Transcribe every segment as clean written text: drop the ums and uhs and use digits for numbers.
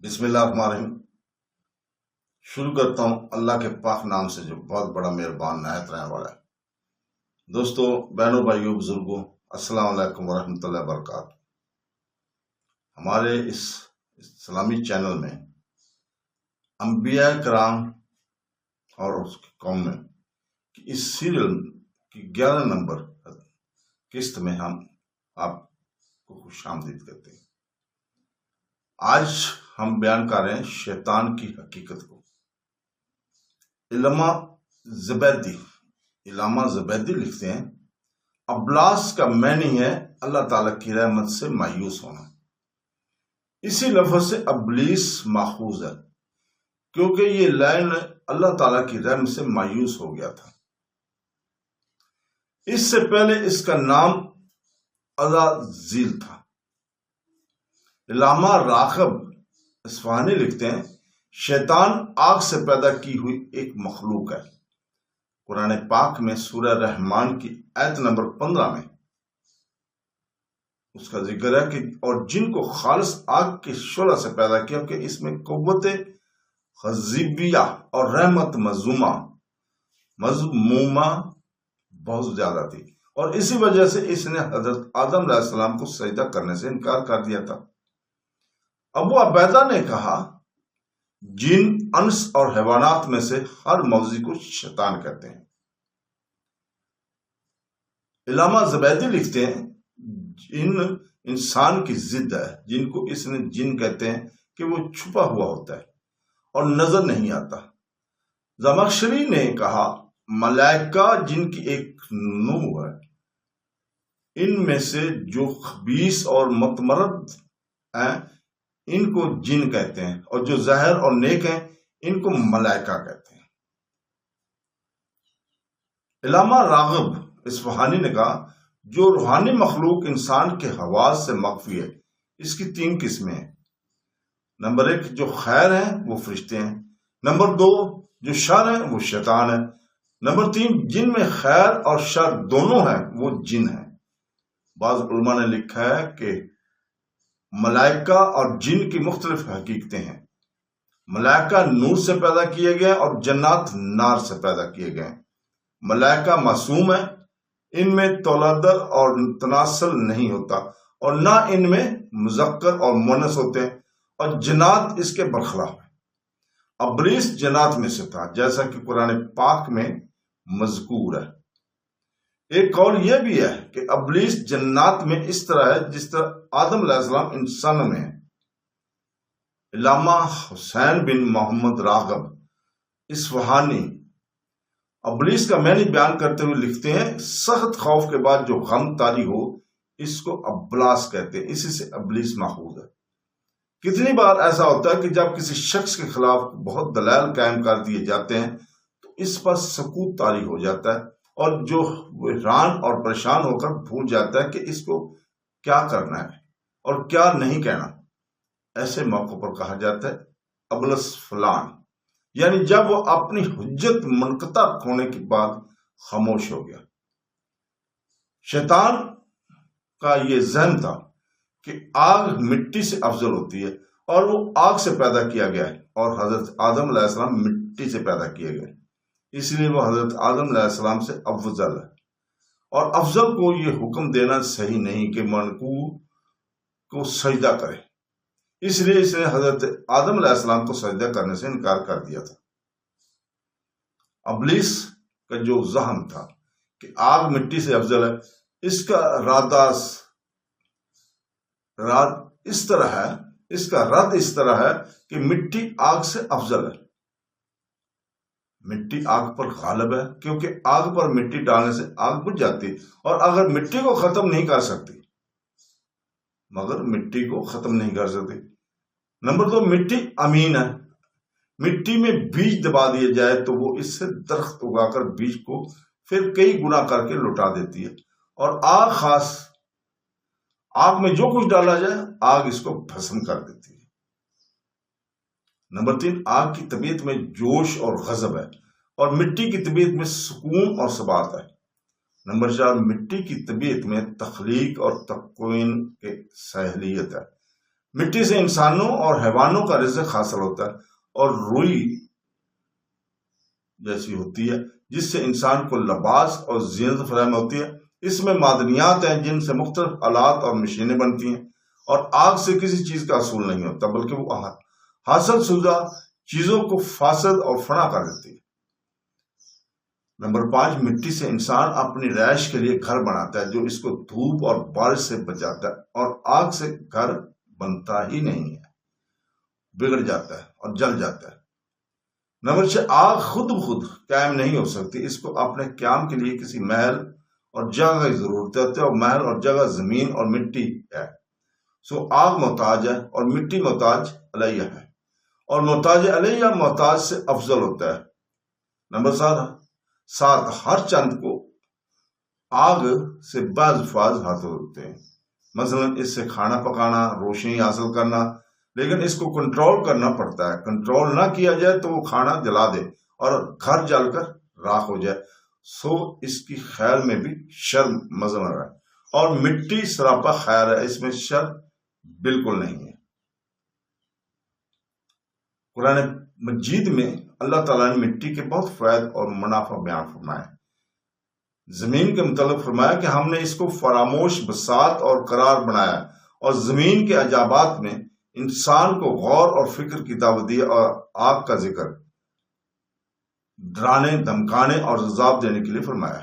بسم اللہ الرحمن الرحیم۔ شروع کرتا ہوں اللہ کے پاک نام سے جو بہت بڑا مہربان نہایت رحم والا ہے۔ دوستو، بہنوں، بھائیوں، بزرگوں، السلام علیکم ورحمۃ اللہ وبرکاتہ۔ ہمارے اس اسلامی چینل میں انبیاء کرام اور اس کی قوم میں اس سیریل کی 11 نمبر قسط میں ہم آپ کو خوش آمدید کرتے ہیں۔ آج ہم بیان کر رہے ہیں شیطان کی حقیقت کو۔ علامہ زبیدی لکھتے ہیں، ابلاس کا معنی ہے اللہ تعالیٰ کی رحمت سے مایوس ہونا۔ اسی لفظ سے ابلیس ماخوذ ہے، کیونکہ یہ لائن اللہ تعالیٰ کی رحمت سے مایوس ہو گیا تھا۔ اس سے پہلے اس کا نام عزازیل تھا۔ علامہ راغب اصفہانی لکھتے ہیں، شیطان آگ سے پیدا کی ہوئی ایک مخلوق ہے۔ قرآن پاک میں سورہ رحمان کی آیت نمبر 15 میں اس کا ذکر ہے کہ اور جن کو خالص آگ کے شعلہ سے پیدا کیا کہ اس میں قوت غضبیہ اور رحمت مذمومہ بہت زیادہ تھی، اور اسی وجہ سے اس نے حضرت آدم علیہ السلام کو سجدہ کرنے سے انکار کر دیا تھا۔ ابو عبیدہ نے کہا، جن، انس اور حیوانات میں سے ہر موذی کو شیطان کہتے ہیں۔ علامہ زبیدی لکھتے ہیں، جن انسان کی ضد ہے، جن کو اس نے جن کہتے ہیں کہ وہ چھپا ہوا ہوتا ہے اور نظر نہیں آتا۔ زمخشری نے کہا، ملائکہ جن کی ایک نوع ہے، ان میں سے جو خبیث اور متمرد ہیں ان کو جن کہتے ہیں، اور جو ظاہر اور نیک ہیں ان کو ملائکہ کہتے ہیں۔ علامہ راغب اصفہانی نے کہا، جو روحانی مخلوق انسان کے حواس سے مخفی ہے، اس کی 3 قسمیں ہیں۔ نمبر 1 جو خیر ہیں وہ فرشتے ہیں، نمبر 2 جو شر ہیں وہ شیطان ہے، نمبر 3 جن میں خیر اور شر دونوں ہیں وہ جن ہیں۔ بعض علماء نے لکھا ہے کہ ملائکہ اور جن کی مختلف حقیقتیں ہیں۔ ملائکہ نور سے پیدا کیے گئے اور جنات نار سے پیدا کیے گئے۔ ملائکہ معصوم ہیں، ان میں تولد اور تناسل نہیں ہوتا، اور نہ ان میں مذکر اور مؤنث ہوتے ہیں، اور جنات اس کے برخلاف ہیں۔ ابلیس جنات میں سے تھا، جیسا کہ قرآن پاک میں مذکور ہے۔ ایک قول یہ بھی ہے کہ ابلیس جنات میں اس طرح ہے جس طرح آدم علیہ السلام انسان میں ہے۔ علامہ حسین بن محمد راغب اصفہانی ابلیس کا معنی بیان کرتے ہوئے لکھتے ہیں، سخت خوف کے بعد جو غم طاری ہو اس کو ابلاس کہتے ہیں، اسی سے ابلیس ماخوذ ہے۔ کتنی بار ایسا ہوتا ہے کہ جب کسی شخص کے خلاف بہت دلائل قائم کر دیے جاتے ہیں تو اس پر سکوت طاری ہو جاتا ہے، اور جو حیران اور پریشان ہو کر بھول جاتا ہے کہ اس کو کیا کرنا ہے اور کیا نہیں کہنا۔ ایسے موقع پر کہا جاتا ہے ابلس فلان، یعنی جب وہ اپنی حجت منقطع ہونے کے بعد خاموش ہو گیا۔ شیطان کا یہ ذہن تھا کہ آگ مٹی سے افضل ہوتی ہے، اور وہ آگ سے پیدا کیا گیا ہے، اور حضرت آدم علیہ السلام مٹی سے پیدا کیے گئے، اس لیے وہ حضرت آدم علیہ السلام سے افضل ہے، اور افضل کو یہ حکم دینا صحیح نہیں کہ منقول کو سجدہ کرے، اس لیے اس نے حضرت آدم علیہ السلام کو سجدہ کرنے سے انکار کر دیا تھا۔ ابلیس کا جو ذہن تھا کہ آگ مٹی سے افضل ہے، اس کا رد اس طرح ہے کہ مٹی آگ سے افضل ہے۔ مٹی آگ پر غالب ہے، کیونکہ آگ پر مٹی ڈالنے سے آگ بجھ جاتی، اور اگر مٹی کو ختم نہیں کر سکتی نمبر 2 مٹی امین ہے۔ مٹی میں بیج دبا دیا جائے تو وہ اس سے درخت اگا کر بیج کو پھر کئی گنا کر کے لوٹا دیتی ہے، اور آگ میں جو کچھ ڈالا جائے آگ اس کو بھسم کر دیتی ہے۔ نمبر 3 آگ کی طبیعت میں جوش اور غضب ہے، اور مٹی کی طبیعت میں سکون اور ثبات ہے۔ نمبر 4 مٹی کی طبیعت میں تخلیق اور تکوین کی صلاحیت ہے۔ مٹی سے انسانوں اور حیوانوں کا رزق حاصل ہوتا ہے، اور روئی جیسی ہوتی ہے جس سے انسان کو لباس اور زینت فراہم ہوتی ہے۔ اس میں معدنیات ہیں جن سے مختلف آلات اور مشینیں بنتی ہیں، اور آگ سے کسی چیز کا حصول نہیں ہوتا بلکہ وہ حاصل شدہ چیزوں کو فاسد اور فنا کر دیتی ہے۔ نمبر 5، مٹی سے انسان اپنی رہائش کے لیے گھر بناتا ہے جو اس کو دھوپ اور بارش سے بچاتا ہے، اور آگ سے گھر بنتا ہی نہیں ہے، بگڑ جاتا ہے اور جل جاتا ہے۔ نمبر 6، آگ خود بخود قائم نہیں ہو سکتی، اس کو اپنے قیام کے لیے کسی محل اور جگہ کی ضرورت ہوتی ہے، اور محل اور جگہ زمین اور مٹی ہے۔ سو آگ محتاج ہے اور مٹی محتاج علیہ ہے، اور محتاج علیہ محتاج سے افضل ہوتا ہے۔ نمبر 7، ہر چند کو آگ سے بعض فائدے حاصل ہوتے ہیں، مثلا اس سے کھانا پکانا، روشنی حاصل کرنا، لیکن اس کو کنٹرول کرنا پڑتا ہے۔ کنٹرول نہ کیا جائے تو وہ کھانا جلا دے اور گھر جل کر راکھ ہو جائے، سو اس کی خیر میں بھی شر مضمر ہے، اور مٹی سراپا خیر ہے، اس میں شر بالکل نہیں ہے۔ قرآن مجید میں اللہ تعالیٰ نے مٹی کے بہت فوائد اور منافع بیان فرمائے۔ زمین کے متعلق فرمایا کہ ہم نے اس کو فراموش بساط اور قرار بنایا، اور زمین کے عجائبات میں انسان کو غور اور فکر کی دعوت دی، اور آگ کا ذکر ڈرانے، دھمکانے اور عذاب دینے کے لیے فرمایا،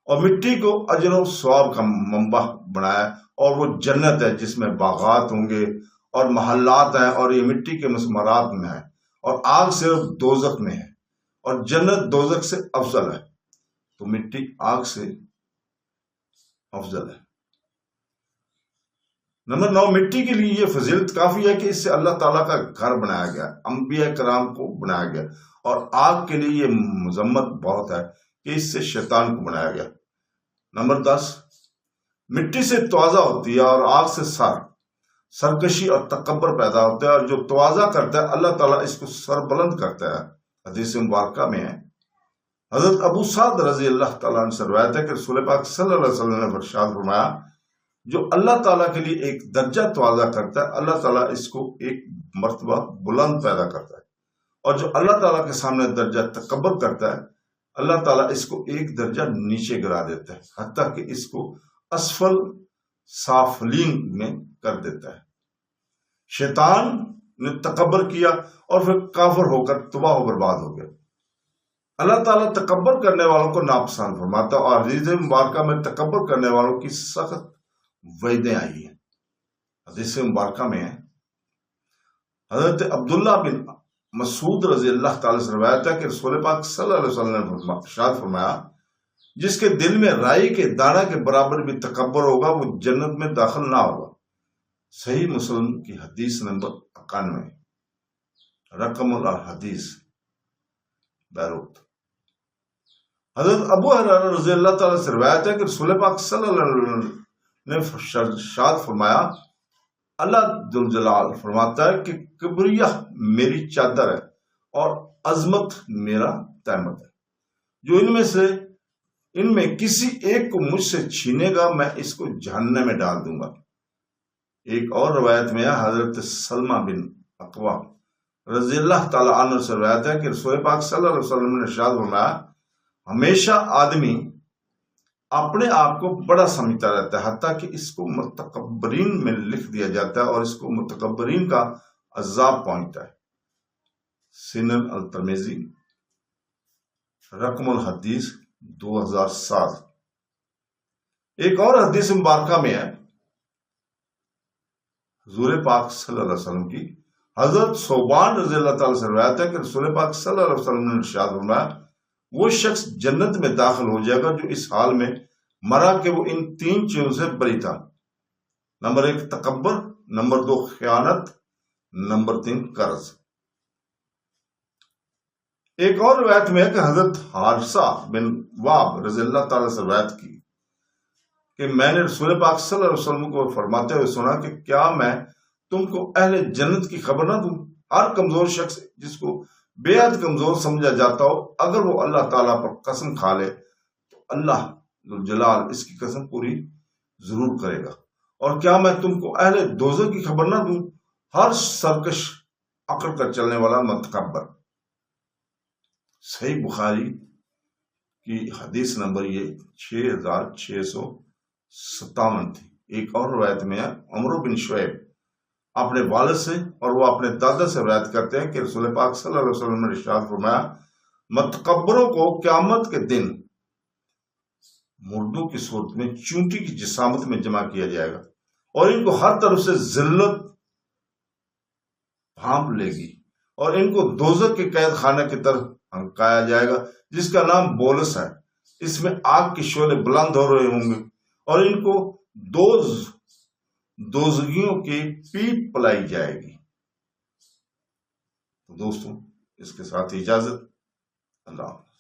اور مٹی کو اجر و ثواب کا منبع بنایا، اور وہ جنت ہے جس میں باغات ہوں گے اور محلات ہیں، اور یہ مٹی کے مسمارات میں ہے، اور آگ صرف دوزخ میں ہے، اور جنت دوزخ سے افضل ہے، تو مٹی آگ سے افضل ہے۔ نمبر 9، مٹی کے لیے یہ فضیلت کافی ہے کہ اس سے اللہ تعالیٰ کا گھر بنایا گیا، انبیاء کرام کو بنایا گیا، اور آگ کے لیے یہ مذمت بہت ہے کہ اس سے شیطان کو بنایا گیا۔ نمبر 10، مٹی سے تواضع ہوتی ہے، اور آگ سے سرکشی اور تکبر پیدا ہوتا ہے، اور جو تواضع کرتا ہے اللہ تعالیٰ اس کو سربلند کرتا ہے۔ حدیث مبارکہ میں ہے، حضرت ابو سعد رضی اللہ تعالیٰ عنہ سے روایت ہے کہ رسول پاک صلی اللہ علیہ وسلم نے ارشاد فرمایا، جو اللہ تعالیٰ کے لیے ایک درجہ تواضع کرتا ہے اللہ تعالیٰ اس کو ایک مرتبہ بلند پیدا کرتا ہے، اور جو اللہ تعالیٰ کے سامنے درجہ تکبر کرتا ہے اللہ تعالیٰ اس کو ایک درجہ نیچے گرا دیتا ہے، حتیٰ کہ اس کو اسفل سافلین میں کر دیتا ہے۔ شیطان نے تکبر کیا اور پھر کافر ہو کر تباہ و برباد ہو گیا۔ اللہ تعالیٰ تکبر کرنے والوں کو ناپسند فرماتا ہے، اور حدیث مبارکہ میں تکبر کرنے والوں کی سخت وعیدیں آئی ہیں۔ حدیث مبارکہ میں حضرت عبداللہ بن مسعود رضی اللہ تعالیٰ سے روایت ہے کہ رسول پاک صلی اللہ علیہ وسلم نے ارشاد فرمایا، جس کے دل میں رائی کے دانہ کے برابر بھی تکبر ہوگا وہ جنت میں داخل نہ ہوگا۔ صحیح مسلم کی حدیث نمبر 91، رقم الحدیث بیروت۔ حضرت ابو ہریرہ رضی اللہ تعالیٰ سے روایت ہے کہ رسول پاک صلی اللہ علیہ وسلم نے ارشاد فرمایا، اللہ ذوالجلال فرماتا ہے کہ کبریہ میری چادر ہے اور عظمت میرا تہمت ہے، جو ان میں کسی ایک کو مجھ سے چھینے گا میں اس کو جہنم میں ڈال دوں گا۔ ایک اور روایت میں حضرت سلمہ بن اقوا رضی اللہ تعالیٰ عنہ سے روایت ہے کہ رسول پاک صلی اللہ علیہ وسلم نے ارشاد فرمایا، ہمیشہ آدمی اپنے آپ کو بڑا سمجھتا رہتا ہے حتیٰ کہ اس کو متکبرین میں لکھ دیا جاتا ہے، اور اس کو متکبرین کا عذاب پہنچتا ہے۔ سنن الترمذی، رقم الحدیث 2007۔ ایک اور حدیث مبارکہ میں ہے حضور پاک صلی اللہ علیہ وسلم کی، حضرت ثوبان رضی اللہ تعالیٰ سے روایت ہے کہ رسول پاک صلی اللہ علیہ وسلم نے ارشاد فرمایا، وہ شخص جنت میں داخل ہو جائے گا جو اس حال میں مرا کہ وہ ان 3 چیزوں سے بری تھا۔ نمبر 1 تکبر، نمبر 2 خیانت، نمبر 3 قرض۔ ایک اور روایت میں ہے کہ حضرت حارثہ بن واب رضی اللہ تعالیٰ سے روایت کی کہ میں نے رسول پاک صلی اللہ علیہ وسلم کو فرماتے ہوئے سنا کہ کیا میں تم کو اہل جنت کی خبر نہ دوں؟ ہر کمزور شخص جس کو بے حد کمزور سمجھا جاتا ہو، اگر وہ اللہ تعالیٰ پر قسم کھا لے تو اللہ ذوالجلال اس کی قسم پوری ضرور کرے گا، اور کیا میں تم کو اہل دوزخ کی خبر نہ دوں؟ ہر سرکش عقل کا چلنے والا متکبر۔ صحیح بخاری کی حدیث نمبر یہ 6657 تھی۔ ایک اور روایت میں عمرو بن شعیب اپنے والد سے اور وہ اپنے دادا سے روایت کرتے ہیں کہ رسول پاک صلی اللہ علیہ وسلم نے ارشاد فرمایا، متکبروں کو قیامت کے دن مردوں کی صورت میں چونٹی کی جسامت میں جمع کیا جائے گا، اور ان کو ہر طرف سے ذلت بھانپ لے گی، اور ان کو دوزخ کے قید خانہ کی طرف ہنکایا جائے گا جس کا نام بولس ہے۔ اس میں آگ کے شعلے بلند ہو رہے ہوں گے، اور ان کو دوزخیوں کی پیپ پلائی جائے گی۔ تو دوستوں، اس کے ساتھ اجازت، اللہ حافظ۔